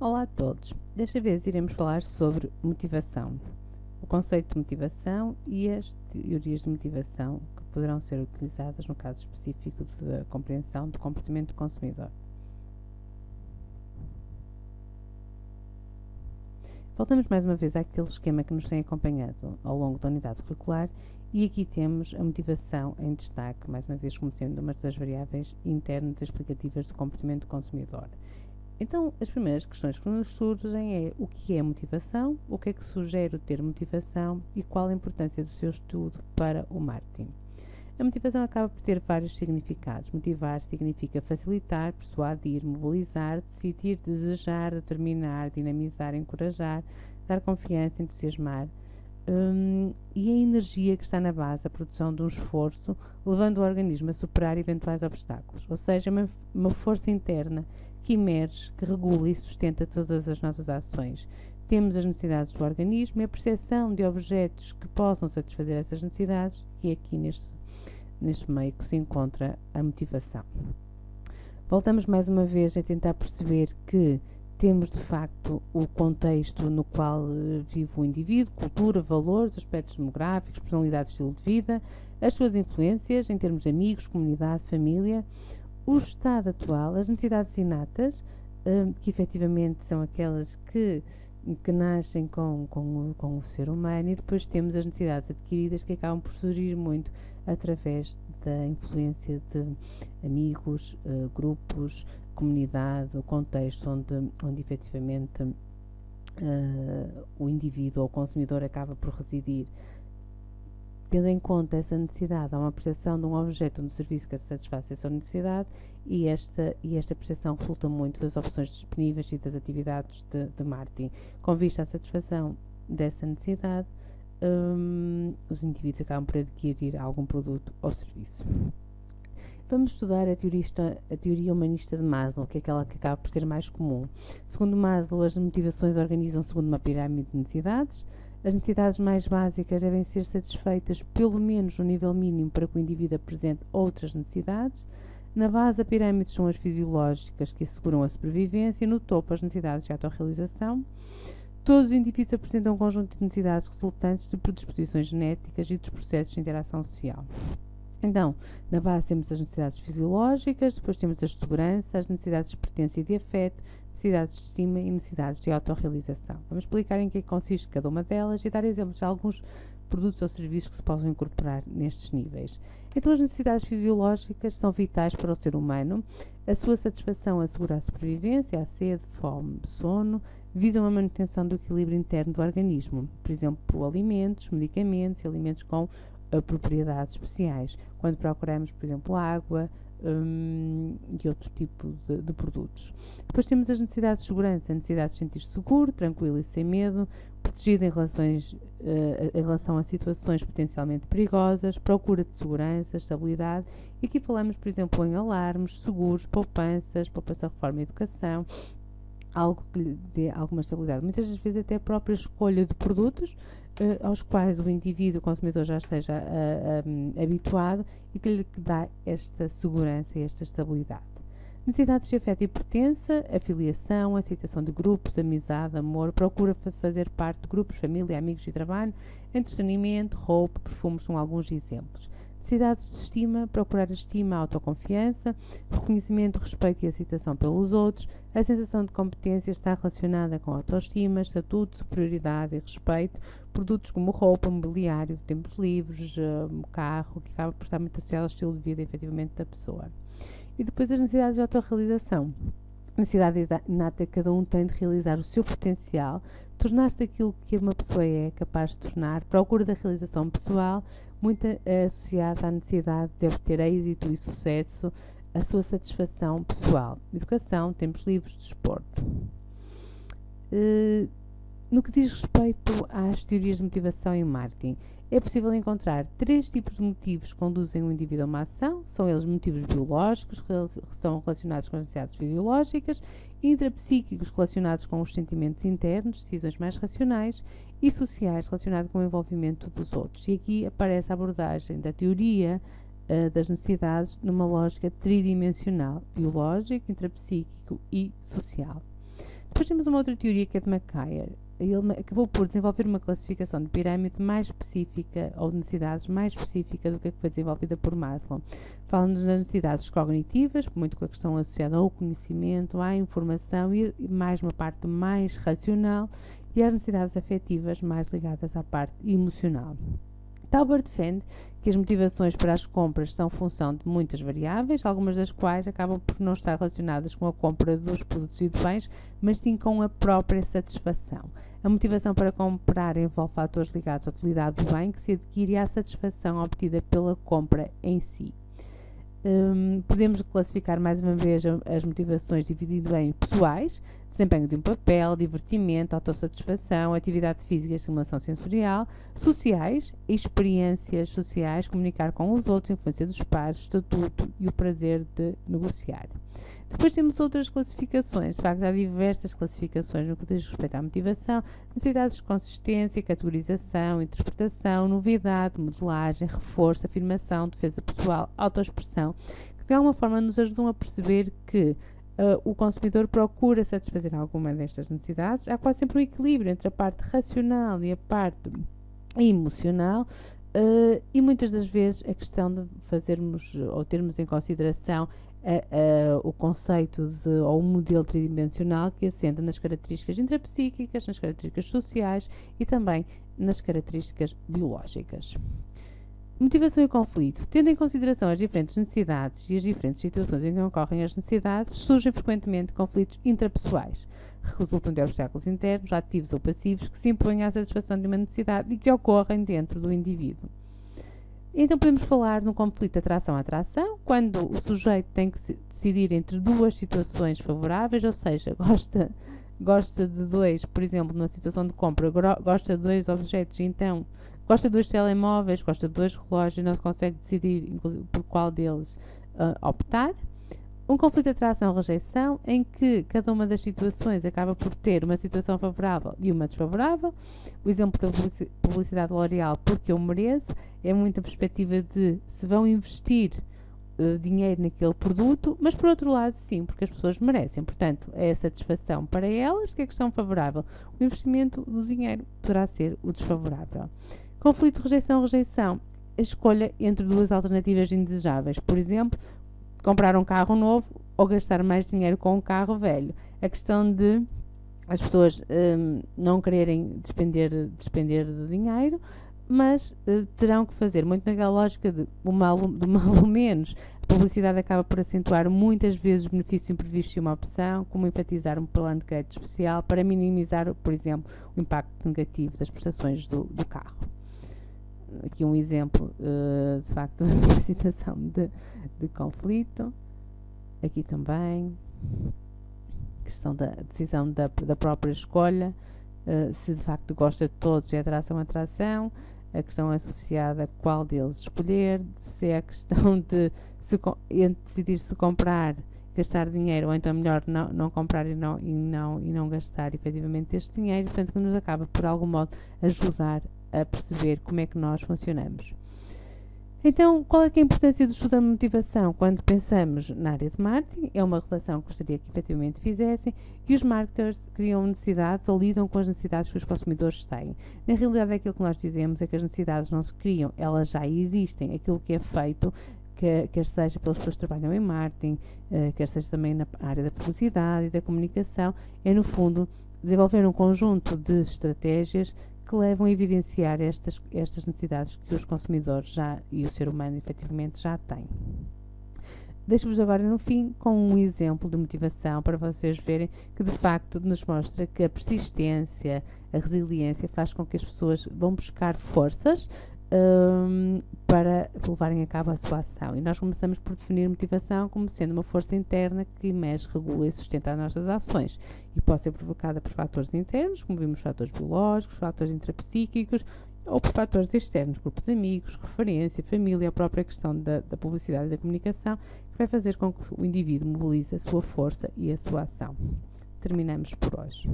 Olá a todos! Desta vez iremos falar sobre motivação, o conceito de motivação e as teorias de motivação que poderão ser utilizadas no caso específico da compreensão do comportamento do consumidor. Voltamos mais uma vez àquele esquema que nos tem acompanhado ao longo da unidade curricular e aqui temos a motivação em destaque, mais uma vez como sendo uma das variáveis internas e explicativas do comportamento do consumidor. Então, as primeiras questões que nos surgem é o que é motivação, o que é que sugere o termo motivação e qual a importância do seu estudo para o marketing. A motivação acaba por ter vários significados. Motivar significa facilitar, persuadir, mobilizar, decidir, desejar, determinar, dinamizar, encorajar, dar confiança, entusiasmar. E a energia que está na base da produção de um esforço, levando o organismo a superar eventuais obstáculos. Ou seja, uma força interna que emerge, que regula e sustenta todas as nossas ações. Temos as necessidades do organismo e a percepção de objetos que possam satisfazer essas necessidades, e é aqui neste meio que se encontra a motivação. Voltamos mais uma vez a tentar perceber que temos de facto o contexto no qual vive o indivíduo, cultura, valores, aspectos demográficos, personalidade, estilo de vida, as suas influências em termos de amigos, comunidade, família, o estado atual, as necessidades inatas, que efetivamente são aquelas que nascem com o ser humano, e depois temos as necessidades adquiridas que acabam por surgir muito através da influência de amigos, grupos, comunidade, o contexto onde efetivamente o indivíduo ou o consumidor acaba por residir. Tendo em conta essa necessidade, há uma percepção de um objeto ou de um serviço que satisfaz essa necessidade e esta percepção resulta muito das opções disponíveis e das atividades de marketing. Com vista à satisfação dessa necessidade, os indivíduos acabam por adquirir algum produto ou serviço. Vamos estudar a teoria humanista de Maslow, que é aquela que acaba por ser mais comum. Segundo Maslow, as motivações organizam segundo uma pirâmide de necessidades. As necessidades mais básicas devem ser satisfeitas pelo menos no nível mínimo para que o indivíduo apresente outras necessidades. Na base da pirâmide são as fisiológicas, que asseguram a sobrevivência, e no topo as necessidades de autorrealização. Todos os indivíduos apresentam um conjunto de necessidades resultantes de predisposições genéticas e dos processos de interação social. Então, na base temos as necessidades fisiológicas, depois temos as de segurança, as necessidades de pertença e de afeto, necessidades de estima e necessidades de autorrealização. Vamos explicar em que consiste cada uma delas e dar exemplos de alguns produtos ou serviços que se possam incorporar nestes níveis. Então, as necessidades fisiológicas são vitais para o ser humano. A sua satisfação assegura a sobrevivência, a sede, fome, sono, visam a manutenção do equilíbrio interno do organismo, por exemplo, alimentos, medicamentos e alimentos com propriedades especiais, quando procuramos, por exemplo, água e outro tipo de produtos. Depois temos as necessidades de segurança, a necessidade de sentir-se seguro, tranquilo e sem medo, protegido em relação a situações potencialmente perigosas, procura de segurança, estabilidade, e aqui falamos, por exemplo, em alarmes, seguros, poupança, reforma e educação, algo que lhe dê alguma estabilidade. Muitas das vezes até a própria escolha de produtos aos quais o indivíduo, o consumidor, já esteja habituado e que lhe dá esta segurança e esta estabilidade. Necessidades de afeto e pertença, afiliação, aceitação de grupos, amizade, amor, procura fazer parte de grupos, família, amigos e trabalho, entretenimento, roupa, perfumes são alguns exemplos. Necessidades de estima, procurar a estima, a autoconfiança, reconhecimento, respeito e aceitação pelos outros. A sensação de competência está relacionada com autoestima, estatuto, superioridade e respeito. Produtos como roupa, mobiliário, tempos livres, carro, que acaba por estar muito associado ao estilo de vida, efetivamente, da pessoa. E depois as necessidades de autorrealização. A necessidade inata que cada um tem de realizar o seu potencial, tornar-se aquilo que uma pessoa é capaz de tornar, procura da realização pessoal, muito associada à necessidade de obter êxito e sucesso, a sua satisfação pessoal. Educação, tempos livres, desporto. No que diz respeito às teorias de motivação e marketing, é possível encontrar 3 tipos de motivos que conduzem o indivíduo a uma ação. São eles motivos biológicos, que são relacionados com as necessidades fisiológicas, intrapsíquicos, relacionados com os sentimentos internos, decisões mais racionais, e sociais, relacionados com o envolvimento dos outros. E aqui aparece a abordagem da teoria das necessidades numa lógica tridimensional, biológico, intrapsíquico e social. Depois temos uma outra teoria que é de Mackay. Ele acabou por desenvolver uma classificação de pirâmide mais específica, ou de necessidades mais específica do que a que foi desenvolvida por Maslow. Fala-nos das necessidades cognitivas, muito com a questão associada ao conhecimento, à informação e mais uma parte mais racional, e as necessidades afetivas mais ligadas à parte emocional. Tauber defende que as motivações para as compras são função de muitas variáveis, algumas das quais acabam por não estar relacionadas com a compra dos produtos e de bens, mas sim com a própria satisfação. A motivação para comprar envolve fatores ligados à utilidade do bem que se adquire e à satisfação obtida pela compra em si. Podemos classificar mais uma vez as motivações dividindo em pessoais, desempenho de um papel, divertimento, autossatisfação, atividade física e estimulação sensorial, sociais, experiências sociais, comunicar com os outros, influência dos pares, estatuto e o prazer de negociar. Depois temos outras classificações. De facto, há diversas classificações no que diz respeito à motivação, necessidades de consistência, categorização, interpretação, novidade, modelagem, reforço, afirmação, defesa pessoal, autoexpressão, que de alguma forma nos ajudam a perceber que o consumidor procura satisfazer alguma destas necessidades. Há quase sempre um equilíbrio entre a parte racional e a parte emocional, e muitas das vezes a questão de fazermos ou termos em consideração o conceito ou o modelo tridimensional que assenta nas características intrapsíquicas, nas características sociais e também nas características biológicas. Motivação e conflito. Tendo em consideração as diferentes necessidades e as diferentes situações em que ocorrem as necessidades, surgem frequentemente conflitos intrapessoais, que resultam de obstáculos internos, ativos ou passivos, que se impõem à satisfação de uma necessidade e que ocorrem dentro do indivíduo. Então podemos falar de um conflito de atração-atração, quando o sujeito tem que decidir entre duas situações favoráveis, ou seja, gosta de dois, por exemplo, numa situação de compra, gosta de dois objetos, então gosta de dois telemóveis, gosta de dois relógios e não se consegue decidir por qual deles optar. Um conflito de atração-rejeição, em que cada uma das situações acaba por ter uma situação favorável e uma desfavorável. O exemplo da publicidade L'Oréal, porque eu mereço, é muito a perspectiva de se vão investir dinheiro naquele produto, mas por outro lado sim, porque as pessoas merecem. Portanto, é a satisfação para elas que é a questão favorável. O investimento do dinheiro poderá ser o desfavorável. Conflito rejeição-rejeição, a escolha entre duas alternativas indesejáveis. Por exemplo, comprar um carro novo ou gastar mais dinheiro com um carro velho. A questão de as pessoas não quererem despender de dinheiro, mas terão que fazer muito naquela lógica de mal ou menos. A publicidade acaba por acentuar muitas vezes o benefício imprevisto de uma opção, como enfatizar um plano de crédito especial para minimizar, por exemplo, o impacto negativo das prestações do carro. Aqui um exemplo, de facto, de uma situação de conflito. Aqui também, questão da decisão da própria escolha, se de facto gosta de todos, é atração, a questão associada a qual deles escolher, se é a questão de decidir se comprar, gastar dinheiro, ou então melhor não comprar e não gastar efetivamente este dinheiro, portanto que nos acaba por algum modo ajudar a perceber como é que nós funcionamos. Então, qual é que é a importância do estudo da motivação quando pensamos na área de marketing? É uma relação que gostaria que efetivamente fizessem, e os marketers criam necessidades ou lidam com as necessidades que os consumidores têm. Na realidade, aquilo que nós dizemos é que as necessidades não se criam, elas já existem. Aquilo que é feito, quer seja pelas pessoas que trabalham em marketing, quer seja também na área da publicidade e da comunicação, é no fundo desenvolver um conjunto de estratégias que levam a evidenciar estas necessidades que os consumidores e o ser humano efetivamente já têm. Deixo-vos agora no fim com um exemplo de motivação para vocês verem que de facto nos mostra que a persistência, a resiliência faz com que as pessoas vão buscar forças para levarem a cabo a sua ação. E nós começamos por definir motivação como sendo uma força interna que mexe, regula e sustenta as nossas ações. E pode ser provocada por fatores internos, como vimos, fatores biológicos, fatores intrapsíquicos, ou por fatores externos, grupos de amigos, referência, família, a própria questão da publicidade e da comunicação, que vai fazer com que o indivíduo mobilize a sua força e a sua ação. Terminamos por hoje.